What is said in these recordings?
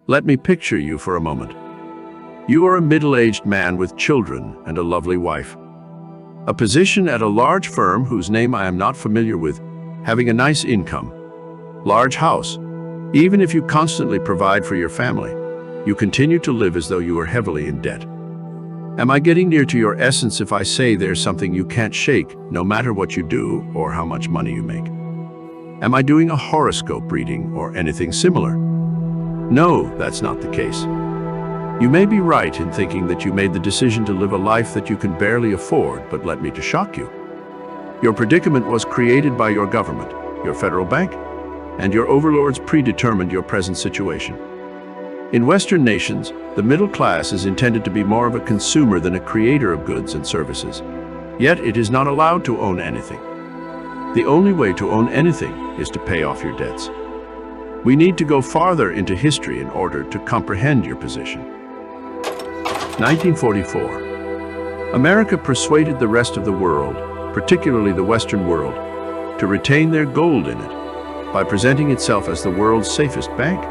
Let me picture you for a moment. You are a middle-aged man with children and a lovely wife. A position at a large firm whose name I am not familiar with, having a nice income. Large house. Even if you constantly provide for your family, you continue to live as though you are heavily in debt. Am I getting near to your essence if I say there's something you can't shake, no matter what you do or how much money you make? Am I doing a horoscope reading or anything similar? No, that's not the case. You may be right in thinking that you made the decision to live a life that you can barely afford, but let me to shock you. Your predicament was created by your government, your federal bank, and your overlords predetermined your present situation. In Western nations, the middle class is intended to be more of a consumer than a creator of goods and services. Yet it is not allowed to own anything. The only way to own anything is to pay off your debts. We need to go farther into history in order to comprehend your position. 1944. America persuaded the rest of the world, particularly the Western world, to retain their gold in it by presenting itself as the world's safest bank,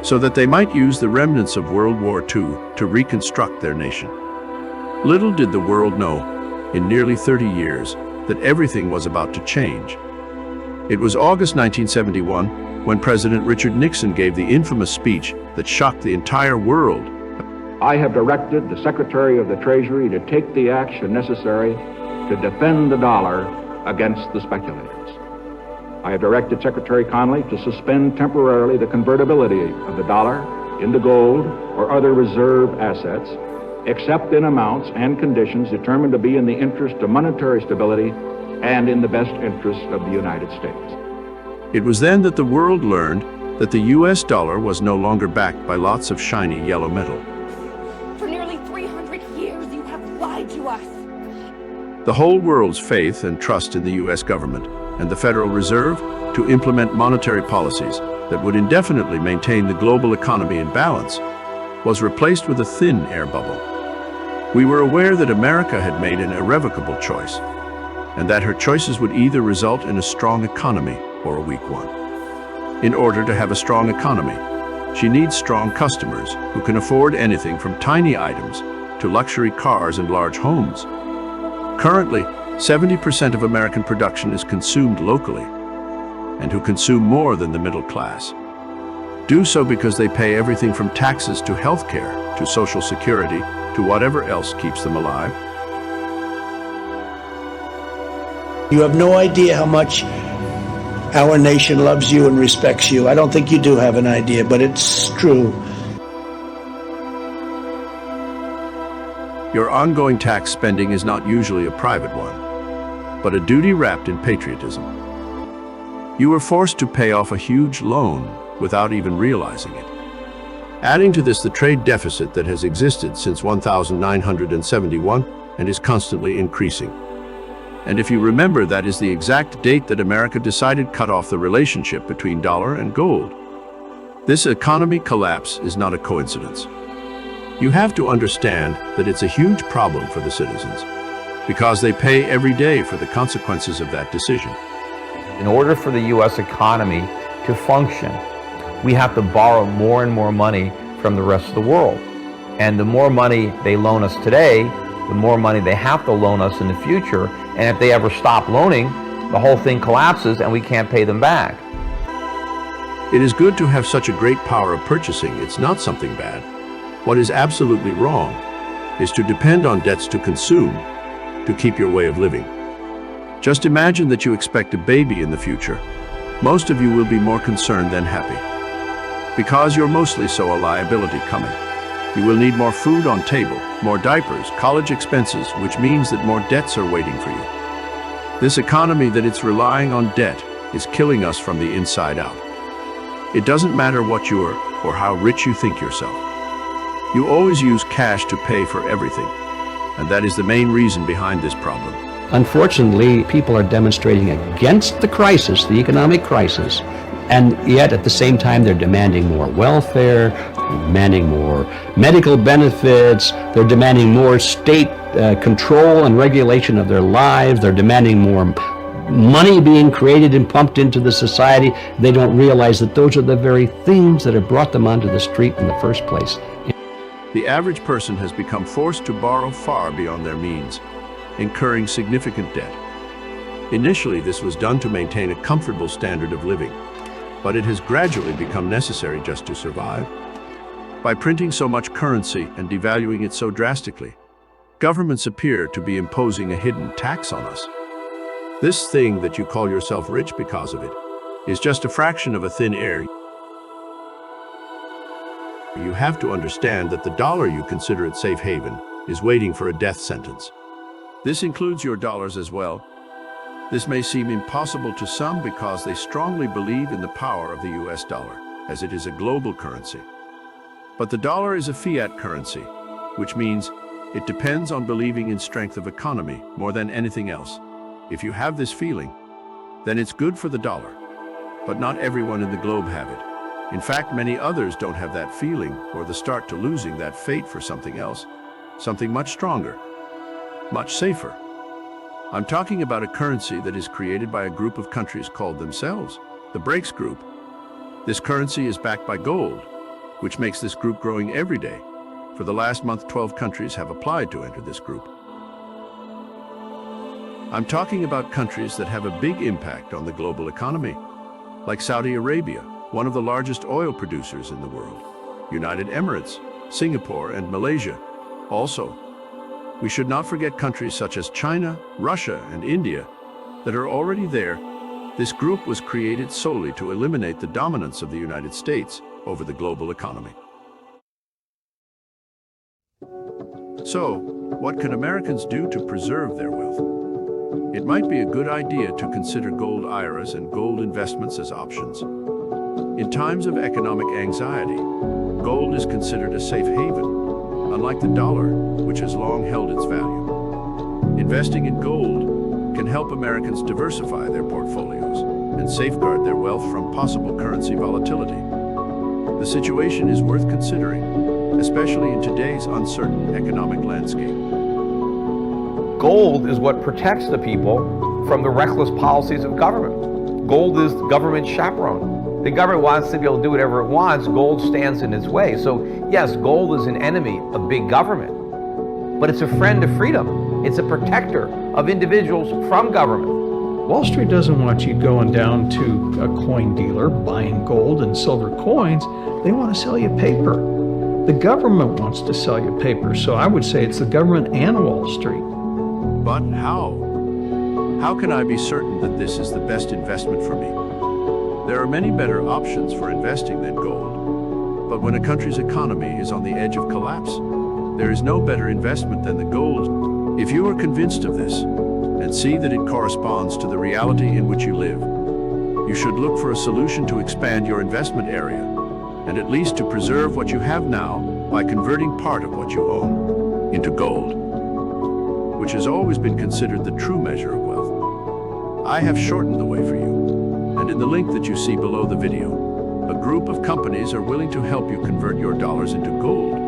so that they might use the remnants of World War II to reconstruct their nation. Little did the world know, in nearly 30 years, that everything was about to change. It was August 1971 when President Richard Nixon gave the infamous speech that shocked the entire world. I have directed the Secretary of the Treasury to take the action necessary to defend the dollar against the speculators. I have directed Secretary Connally to suspend temporarily the convertibility of the dollar into gold or other reserve assets, except in amounts and conditions determined to be in the interest of monetary stability and in the best interest of the United States. It was then that the world learned that the US dollar was no longer backed by lots of shiny yellow metal. For nearly 300 years, you have lied to us. The whole world's faith and trust in the US government and the Federal Reserve to implement monetary policies that would indefinitely maintain the global economy in balance was replaced with a thin air bubble. We were aware that America had made an irrevocable choice, and that her choices would either result in a strong economy or a weak one. In order to have a strong economy, she needs strong customers who can afford anything from tiny items to luxury cars and large homes. Currently, 70% of American production is consumed locally, and who consume more than the middle class. Do so because they pay everything from taxes to health care, to Social Security, to whatever else keeps them alive. You have no idea how much our nation loves you and respects you. I don't think you do have an idea, but it's true. Your ongoing tax spending is not usually a private one, but a duty wrapped in patriotism. You were forced to pay off a huge loan without even realizing it. Adding to this the trade deficit that has existed since 1971 and is constantly increasing. And if you remember, that is the exact date that America decided cut off the relationship between dollar and gold. This economy collapse is not a coincidence. You have to understand that it's a huge problem for the citizens, because they pay every day for the consequences of that decision. In order for the U.S. economy to function, we have to borrow more and more money from the rest of the world. And the more money they loan us today, the more money they have to loan us in the future. And if they ever stop loaning, the whole thing collapses and we can't pay them back. It is good to have such a great power of purchasing. It's not something bad. What is absolutely wrong is to depend on debts to consume, to keep your way of living. Just imagine that you expect a baby in the future. Most of you will be more concerned than happy, because you're mostly so a liability coming. You will need more food on table, more diapers, college expenses, which means that more debts are waiting for you. This economy that it's relying on debt is killing us from the inside out. It doesn't matter what you are or how rich you think yourself. You always use cash to pay for everything, and that is the main reason behind this problem. Unfortunately, people are demonstrating against the crisis, the economic crisis, and yet at the same time they're demanding more welfare, demanding more medical benefits, they're demanding more state control and regulation of their lives, they're demanding more money being created and pumped into the society. They don't realize that those are the very things that have brought them onto the street in the first place. The average person has become forced to borrow far beyond their means, incurring significant debt. Initially, this was done to maintain a comfortable standard of living, but it has gradually become necessary just to survive. By printing so much currency and devaluing it so drastically, governments appear to be imposing a hidden tax on us. This thing that you call yourself rich because of it is just a fraction of a thin air. You have to understand that the dollar you consider a safe haven is waiting for a death sentence. This includes your dollars as well. This may seem impossible to some because they strongly believe in the power of the US dollar, as it is a global currency. But the dollar is a fiat currency, which means it depends on believing in strength of economy more than anything else. If you have this feeling, then it's good for the dollar. But not everyone in the globe have it. In fact, many others don't have that feeling or the start to losing that faith for something else, something much stronger, much safer. I'm talking about a currency that is created by a group of countries called themselves the BRICS Group. This currency is backed by gold, which makes this group growing every day. For the last month, 12 countries have applied to enter this group. I'm talking about countries that have a big impact on the global economy, like Saudi Arabia, one of the largest oil producers in the world, United Emirates, Singapore, and Malaysia. Also, we should not forget countries such as China, Russia, and India that are already there. This group was created solely to eliminate the dominance of the United States over the global economy. So, what can Americans do to preserve their wealth? It might be a good idea to consider gold IRAs and gold investments as options. In times of economic anxiety, gold is considered a safe haven, unlike the dollar, which has long held its value. Investing in gold can help Americans diversify their portfolios and safeguard their wealth from possible currency volatility. The situation is worth considering, especially in today's uncertain economic landscape. Gold is what protects the people from the reckless policies of government. Gold is government chaperone. The government wants to be able to do whatever it wants. Gold stands in its way. So yes, gold is an enemy of big government, but it's a friend of freedom. It's a protector of individuals from government. Wall Street doesn't want you going down to a coin dealer buying gold and silver coins. They want to sell you paper. The government wants to sell you paper. So I would say it's the government and Wall Street. But how? How can I be certain that this is the best investment for me? There are many better options for investing than gold. But when a country's economy is on the edge of collapse, there is no better investment than the gold. If you are convinced of this, and see that it corresponds to the reality in which you live, you should look for a solution to expand your investment area, and at least to preserve what you have now by converting part of what you own into gold, which has always been considered the true measure of wealth. I have shortened the way for you, and in the link that you see below the video, a group of companies are willing to help you convert your dollars into gold.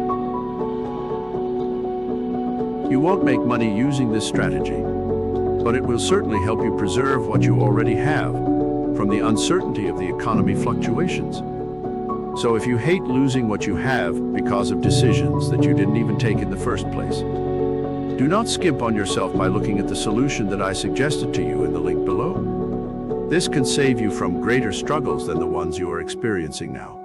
You won't make money using this strategy, but it will certainly help you preserve what you already have from the uncertainty of the economy fluctuations. So if you hate losing what you have because of decisions that you didn't even take in the first place, do not skimp on yourself by looking at the solution that I suggested to you in the link below. This can save you from greater struggles than the ones you are experiencing now.